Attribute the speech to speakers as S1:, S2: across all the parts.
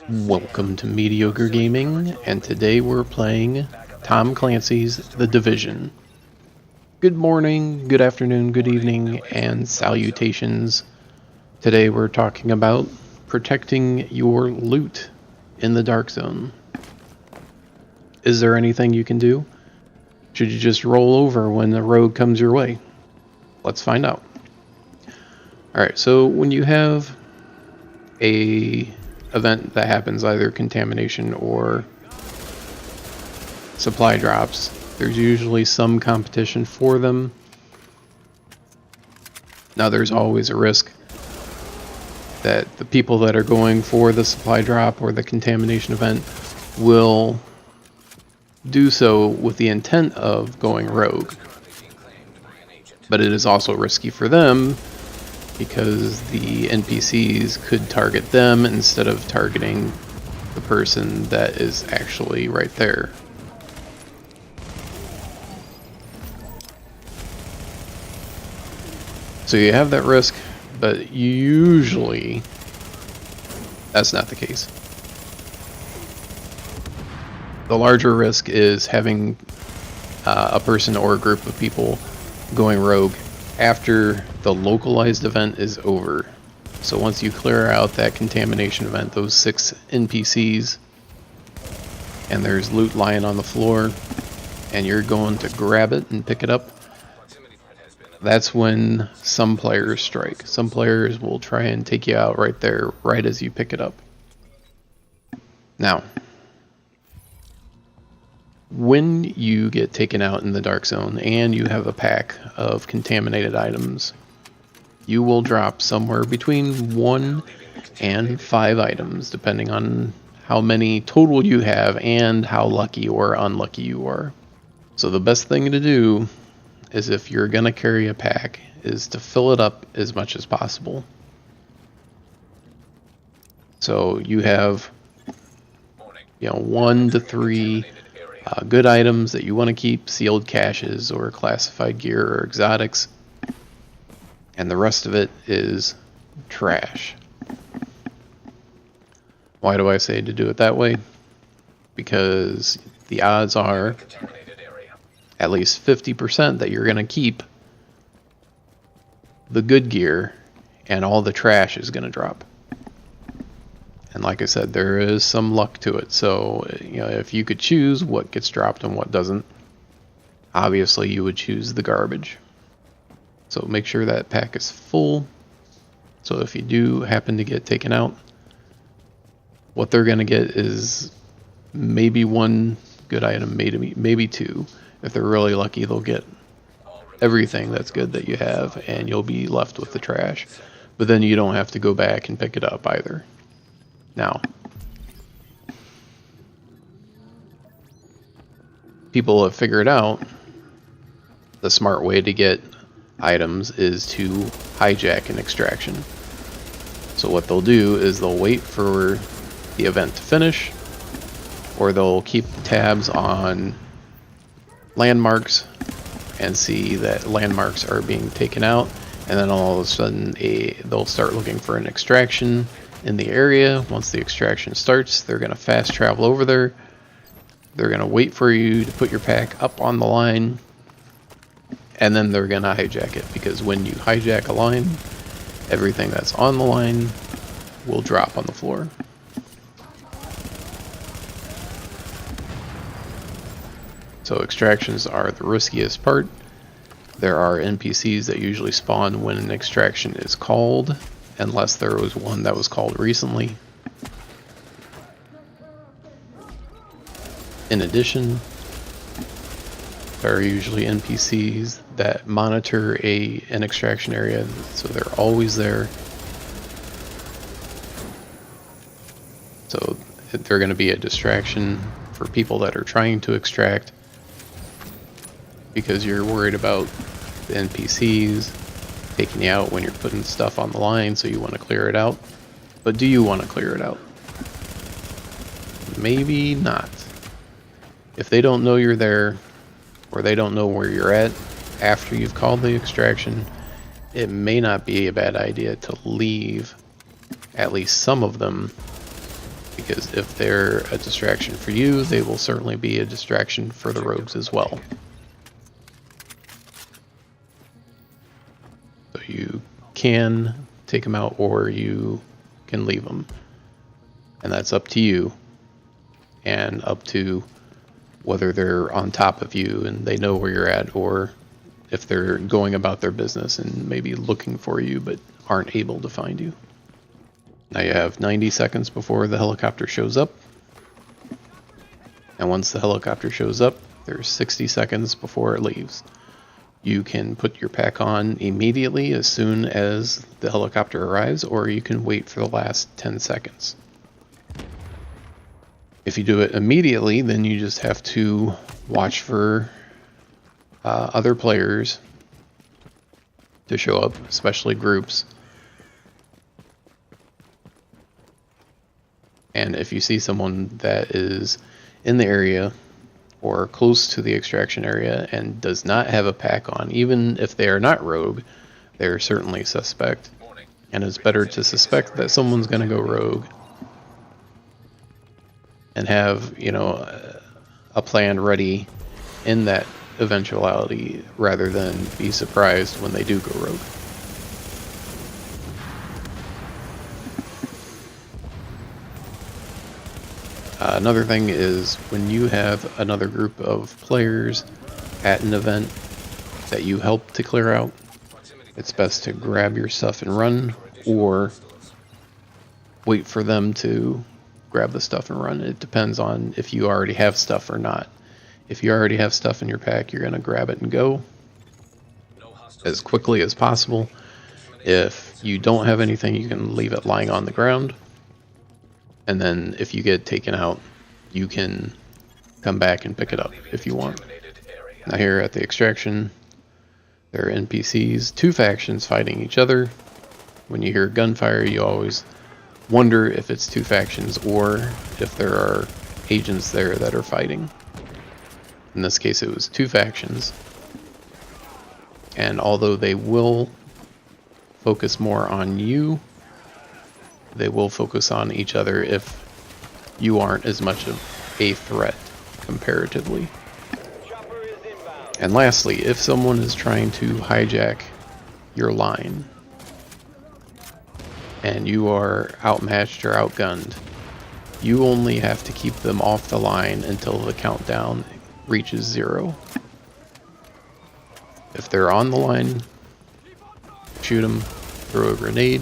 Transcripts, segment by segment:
S1: Welcome to Mediocre Gaming, and today we're playing Tom Clancy's The Division. Good morning, good afternoon, good evening, and salutations. Today we're talking about protecting your loot in the Dark Zone. Is there anything you can do? Should you just roll over when the rogue comes your way? Let's find out. Alright, so when you have a event that happens, either contamination or supply drops, there's usually some competition for them. Now there's always a risk that the people that are going for the supply drop or the contamination event will do so with the intent of going rogue. But it is also risky for them because the NPCs could target them instead of targeting the person that is actually right there. So you have that risk, but usually that's not the case. The larger risk is having a person or a group of people going rogue after the localized event is over. So once you clear out that contamination event, those 6 NPCs, and there's loot lying on the floor, and you're going to grab it and pick it up, that's when some players strike. Some players will try and take you out right there, right as you pick it up. Now, when you get taken out in the Dark Zone and you have a pack of contaminated items, you will drop somewhere between 1 and 5 items, depending on how many total you have and how lucky or unlucky you are. So the best thing to do is, if you're going to carry a pack, is to fill it up as much as possible. So you have 1 to 3 good items that you want to keep, sealed caches or classified gear or exotics, and the rest of it is trash. Why do I say to do it that way? Because the odds are at least 50% that you're going to keep the good gear and all the trash is going to drop. And like I said, there is some luck to it. So, if you could choose what gets dropped and what doesn't, obviously you would choose the garbage. So make sure that pack is full. So if you do happen to get taken out, what they're going to get is maybe 1 good item, maybe 2. If they're really lucky, they'll get everything that's good that you have, and you'll be left with the trash. But then you don't have to go back and pick it up either. Now, people have figured out the smart way to get items is to hijack an extraction. So what they'll do is they'll wait for the event to finish, or they'll keep tabs on landmarks and see that landmarks are being taken out, and then all of a sudden they'll start looking for an extraction in the area. Once the extraction starts, they're going to fast travel over there. They're going to wait for you to put your pack up on the line, and then they're going to hijack it, because when you hijack a line, everything that's on the line will drop on the floor. So extractions are the riskiest part. There are NPCs that usually spawn when an extraction is called, unless there was one that was called recently. In addition, there are usually NPCs that monitor an extraction area, so they're always there. So they're going to be a distraction for people that are trying to extract, because you're worried about the NPCs taking you out when you're putting stuff on the line, so you want to clear it out. But do you want to clear it out? Maybe not. If they don't know you're there, or they don't know where you're at after you've called the extraction, it may not be a bad idea to leave at least some of them Because if they're a distraction for you, they will certainly be a distraction for the rogues as well. So you can take them out or you can leave them. And that's up to you. And up to whether they're on top of you and they know where you're at, or if they're going about their business and maybe looking for you but aren't able to find you. Now you have 90 seconds before the helicopter shows up. And once the helicopter shows up, there's 60 seconds before it leaves. You can put your pack on immediately as soon as the helicopter arrives, or you can wait for the last 10 seconds. If you do it immediately, then you just have to watch for other players to show up, especially groups. And if you see someone that is in the area or close to the extraction area and does not have a pack on, even if they are not rogue, they are certainly suspect. And it's better to suspect that someone's going to go rogue and have, you know, a plan ready in that eventuality rather than be surprised when they do go rogue. Another thing is when you have another group of players at an event that you help to clear out, it's best to grab your stuff and run, or wait for them to grab the stuff and run. It depends on if you already have stuff or not. If you already have stuff in your pack, you're going to grab it and go as quickly as possible. If you don't have anything, you can leave it lying on the ground. And then if you get taken out, you can come back and pick it up if you want. Now here at the extraction, there are NPCs, two factions fighting each other. When you hear gunfire, you always wonder if it's two factions or if there are agents there that are fighting. In this case, it was two factions. And although they will focus more on you, they will focus on each other if you aren't as much of a threat comparatively. And lastly, if someone is trying to hijack your line and you are outmatched or outgunned, you only have to keep them off the line until the countdown reaches 0. If they're on the line, shoot them, throw a grenade.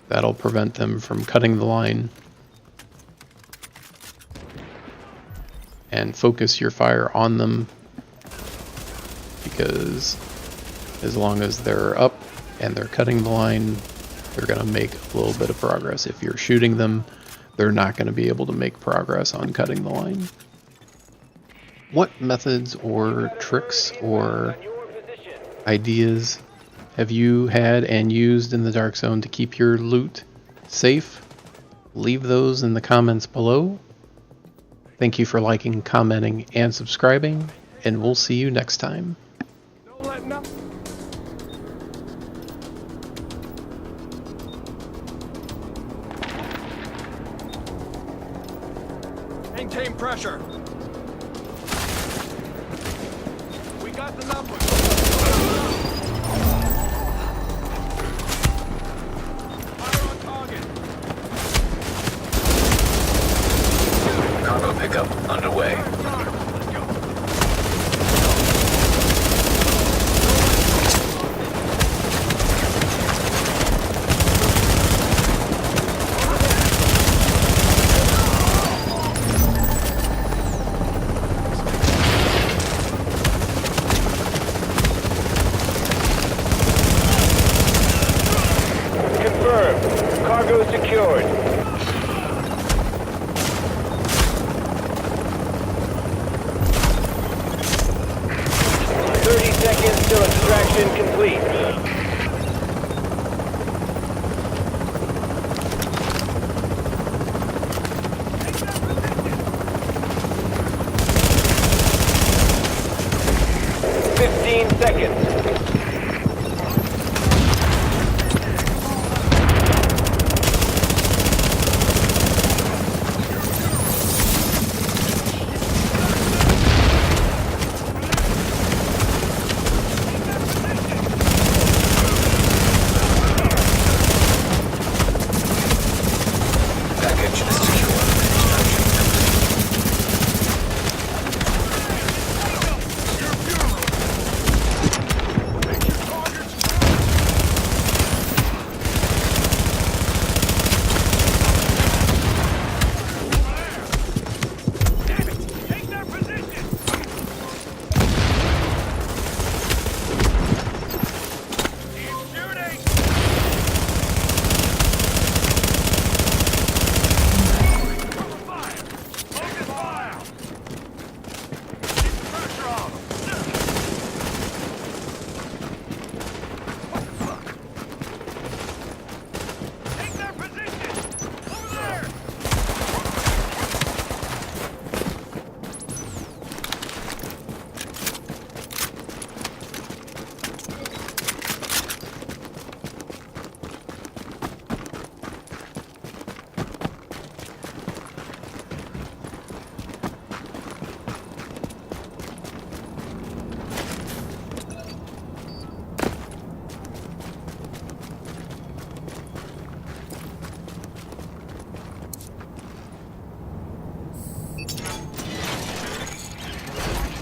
S1: That'll prevent them from cutting the line. And focus your fire on them, because as long as they're up and they're cutting the line, they're going to make a little bit of progress. If you're shooting them, they're not going to be able to make progress on cutting the line. What methods or tricks or ideas have you had and used in the Dark Zone to keep your loot safe? Leave those in the comments below. Thank you for liking, commenting, and subscribing, and we'll see you next time.
S2: Maintain pressure. We got the number. Fire on target.
S3: Cargo pickup underway.
S2: Let's go.
S4: Confirmed. Cargo secured. Seconds till extraction complete. Seconds.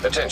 S3: Attention.